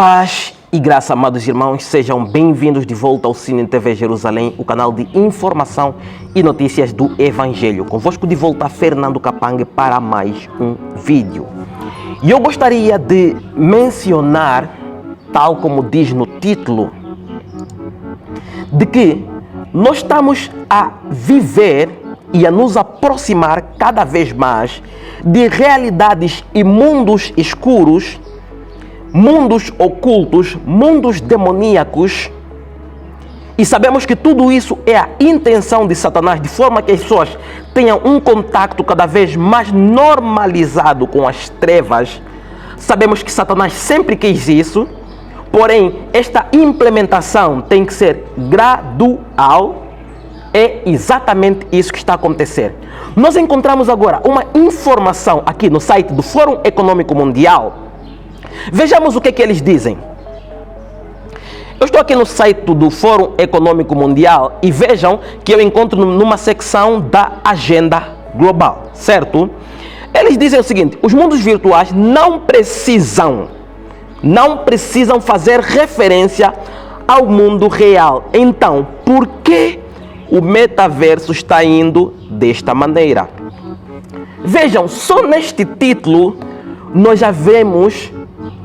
Paz e graça, amados irmãos, sejam bem-vindos de volta ao Cine TV Jerusalém, o canal de informação e notícias do Evangelho. Convosco de volta, Fernando Capangue, para mais um vídeo. E eu gostaria de mencionar, tal como diz no título, de que nós estamos a viver e a nos aproximar cada vez mais de realidades e mundos escuros, mundos ocultos, mundos demoníacos, e sabemos que tudo isso é a intenção de Satanás, de forma que as pessoas tenham um contato cada vez mais normalizado com as trevas. Sabemos que Satanás sempre quis isso, porém esta implementação tem que ser gradual. É exatamente isso que está a acontecer. Nós encontramos agora uma informação aqui no site do Fórum Econômico Mundial. Vejamos o que eles dizem. Eu estou aqui no site do Fórum Econômico Mundial e vejam que eu encontro numa secção da agenda global, certo? Eles dizem o seguinte: os mundos virtuais não precisam fazer referência ao mundo real. Então, por que o metaverso está indo desta maneira? Vejam, só neste título nós já vemos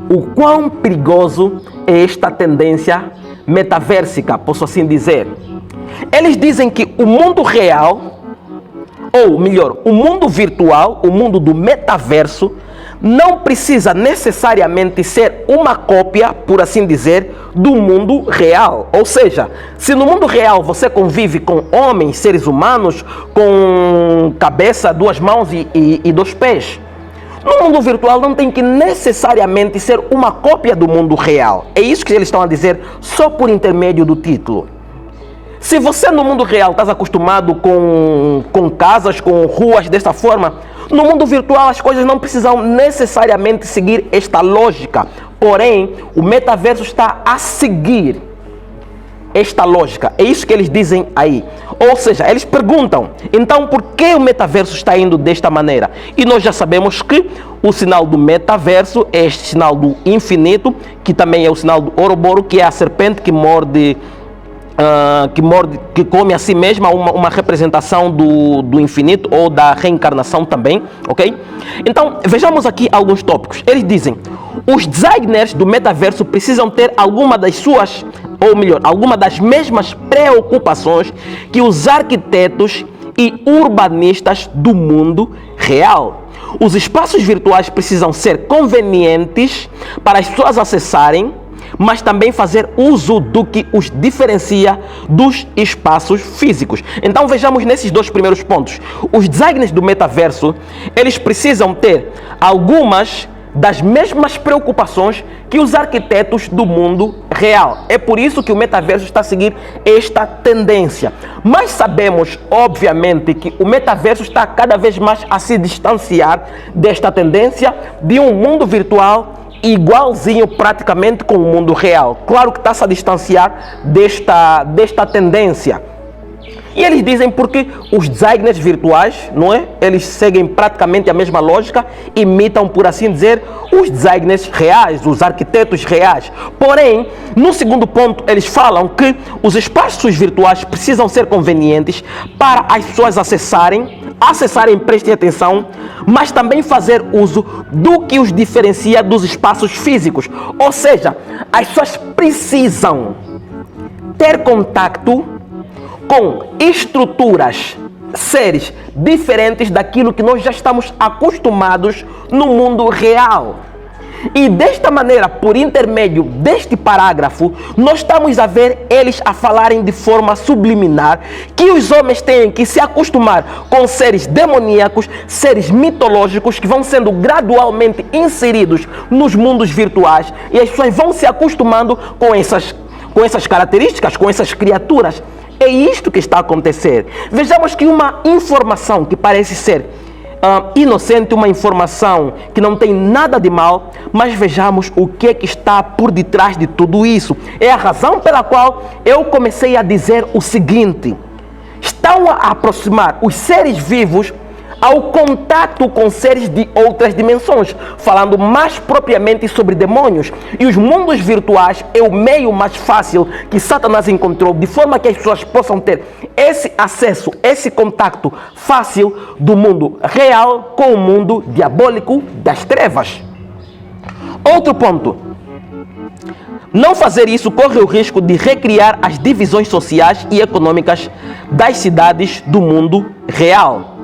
o quão perigoso é esta tendência metaversica, posso assim dizer. Eles dizem que o mundo real, ou melhor, o mundo virtual, o mundo do metaverso, não precisa necessariamente ser uma cópia, por assim dizer, do mundo real. Ou seja, se no mundo real você convive com homens, seres humanos, com cabeça, duas mãos e dois pés, no mundo virtual não tem que necessariamente ser uma cópia do mundo real. É isso que eles estão a dizer só por intermédio do título. Se você no mundo real está acostumado com casas, com ruas desta forma, no mundo virtual as coisas não precisam necessariamente seguir esta lógica. Porém, o metaverso está a seguir esta lógica. É isso que eles dizem aí. Ou seja, eles perguntam, então por que o metaverso está indo desta maneira? E nós já sabemos que o sinal do metaverso é este sinal do infinito, que também é o sinal do Ouroboros, que é a serpente que morde, que come a si mesma, uma representação do infinito ou da reencarnação também, ok? Então, vejamos aqui alguns tópicos. Eles dizem, os designers do metaverso precisam ter alguma das suas, ou melhor, alguma das mesmas preocupações que os arquitetos e urbanistas do mundo real. Os espaços virtuais precisam ser convenientes para as pessoas acessarem, mas também fazer uso do que os diferencia dos espaços físicos. Então vejamos nesses dois primeiros pontos. Os designers do metaverso, eles precisam ter algumas das mesmas preocupações que os arquitetos do mundo real. É por isso que o metaverso está a seguir esta tendência. Mas sabemos, obviamente, que o metaverso está cada vez mais a se distanciar desta tendência de um mundo virtual igualzinho praticamente com o mundo real. Claro que está-se a distanciar desta tendência. E eles dizem porque os designers virtuais, não é? Eles seguem praticamente a mesma lógica, imitam, por assim dizer, os designers reais, os arquitetos reais. Porém, no segundo ponto, eles falam que os espaços virtuais precisam ser convenientes para as pessoas acessarem, prestem atenção, mas também fazer uso do que os diferencia dos espaços físicos. Ou seja, as pessoas precisam ter contato com estruturas, seres diferentes daquilo que nós já estamos acostumados no mundo real. E desta maneira, por intermédio deste parágrafo, nós estamos a ver eles a falarem de forma subliminar que os homens têm que se acostumar com seres demoníacos, seres mitológicos que vão sendo gradualmente inseridos nos mundos virtuais, e as pessoas vão se acostumando com essas características, com essas criaturas. É isto que está a acontecer. Vejamos que uma informação que parece ser inocente, uma informação que não tem nada de mal, mas vejamos o que é que está por detrás de tudo isso. É a razão pela qual eu comecei a dizer o seguinte: estão a aproximar os seres vivos ao contato com seres de outras dimensões, falando mais propriamente sobre demônios. E os mundos virtuais é o meio mais fácil que Satanás encontrou, de forma que as pessoas possam ter esse acesso, esse contato fácil do mundo real com o mundo diabólico das trevas. Outro ponto. Não fazer isso corre o risco de recriar as divisões sociais e econômicas das cidades do mundo real.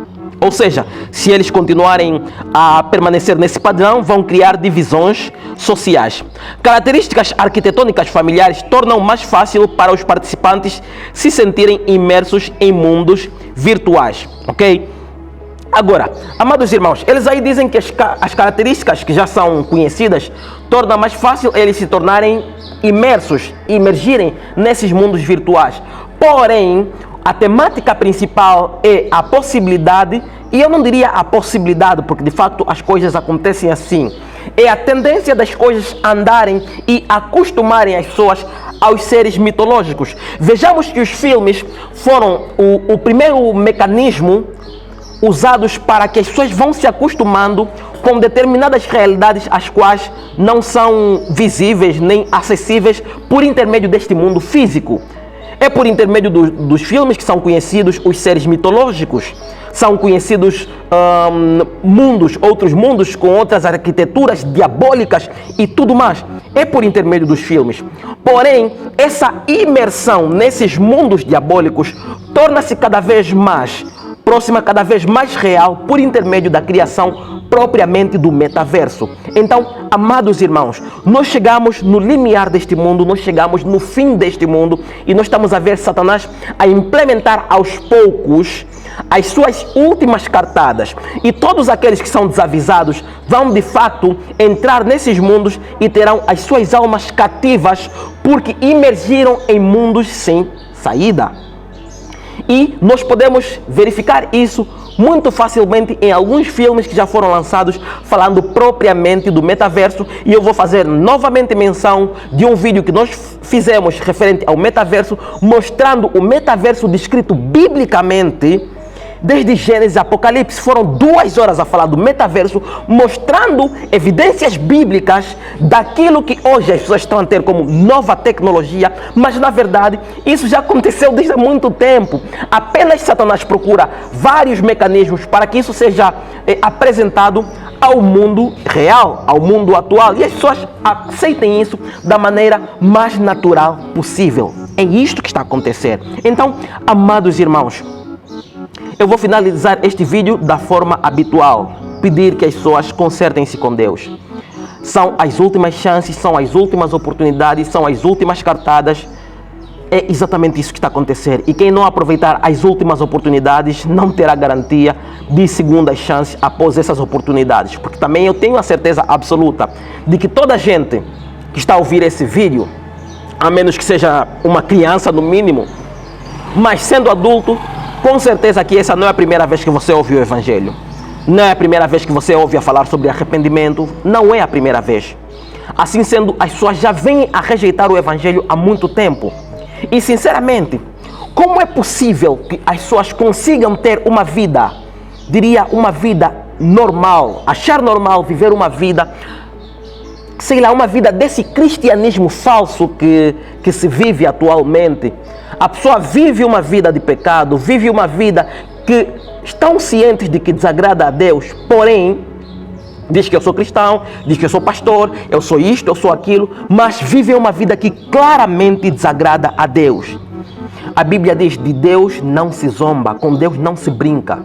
Ou seja, se eles continuarem a permanecer nesse padrão, vão criar divisões sociais. Características arquitetônicas familiares tornam mais fácil para os participantes se sentirem imersos em mundos virtuais, ok? Agora, amados irmãos, eles aí dizem que as características que já são conhecidas tornam mais fácil eles se tornarem imergirem nesses mundos virtuais. Porém, a temática principal é a possibilidade, e eu não diria a possibilidade, porque de fato as coisas acontecem assim. É a tendência das coisas andarem e acostumarem as pessoas aos seres mitológicos. Vejamos que os filmes foram o primeiro mecanismo usados para que as pessoas vão se acostumando com determinadas realidades as quais não são visíveis nem acessíveis por intermédio deste mundo físico. É por intermédio dos filmes que são conhecidos os seres mitológicos, são conhecidos outros mundos com outras arquiteturas diabólicas e tudo mais. É por intermédio dos filmes. Porém, essa imersão nesses mundos diabólicos torna-se cada vez mais próxima, cada vez mais real, por intermédio da criação propriamente do metaverso. Então, amados irmãos, nós chegamos no limiar deste mundo, nós chegamos no fim deste mundo e nós estamos a ver Satanás a implementar aos poucos as suas últimas cartadas. E todos aqueles que são desavisados vão de fato entrar nesses mundos e terão as suas almas cativas porque imergiram em mundos sem saída. E nós podemos verificar isso muito facilmente em alguns filmes que já foram lançados falando propriamente do metaverso. E eu vou fazer novamente menção de um vídeo que nós fizemos referente ao metaverso, mostrando o metaverso descrito biblicamente desde Gênesis a Apocalipse. Foram 2 horas a falar do metaverso, mostrando evidências bíblicas daquilo que hoje as pessoas estão a ter como nova tecnologia, mas na verdade isso já aconteceu desde há muito tempo. Apenas Satanás procura vários mecanismos para que isso seja apresentado ao mundo real, ao mundo atual, e as pessoas aceitem isso da maneira mais natural possível. É isto que está a acontecer. Então, amados irmãos, eu vou finalizar este vídeo da forma habitual, pedir que as pessoas consertem-se com Deus. São as últimas chances, são as últimas oportunidades, são as últimas cartadas. É exatamente isso que está a acontecer. E quem não aproveitar as últimas oportunidades não terá garantia de segundas chances após essas oportunidades. Porque também eu tenho a certeza absoluta de que toda gente que está a ouvir esse vídeo, a menos que seja uma criança no mínimo, mas sendo adulto, com certeza que essa não é a primeira vez que você ouve o Evangelho. Não é a primeira vez que você ouve a falar sobre arrependimento. Não é a primeira vez. Assim sendo, as pessoas já vêm a rejeitar o Evangelho há muito tempo. E sinceramente, como é possível que as pessoas consigam ter uma vida, diria uma vida normal, achar normal viver uma vida, sei lá, uma vida desse cristianismo falso que se vive atualmente? A pessoa vive uma vida de pecado, vive uma vida que estão cientes de que desagrada a Deus, porém, diz que eu sou cristão, diz que eu sou pastor, eu sou isto, eu sou aquilo, mas vive uma vida que claramente desagrada a Deus. A Bíblia diz: de Deus não se zomba, com Deus não se brinca.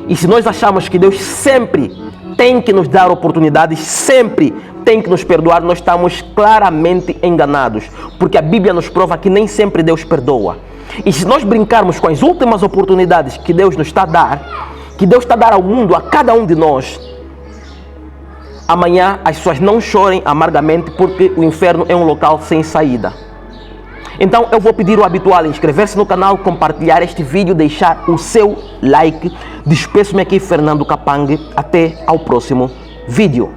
E se nós achamos que Deus sempre tem que nos dar oportunidades, sempre tem que nos perdoar, nós estamos claramente enganados, porque a Bíblia nos prova que nem sempre Deus perdoa. E se nós brincarmos com as últimas oportunidades que Deus nos está a dar, que Deus está a dar ao mundo, a cada um de nós, amanhã as pessoas não chorem amargamente, porque o inferno é um local sem saída. Então eu vou pedir o habitual: inscrever-se no canal, compartilhar este vídeo, deixar o seu like. Despeço-me aqui, Fernando Capangue. Até ao próximo vídeo.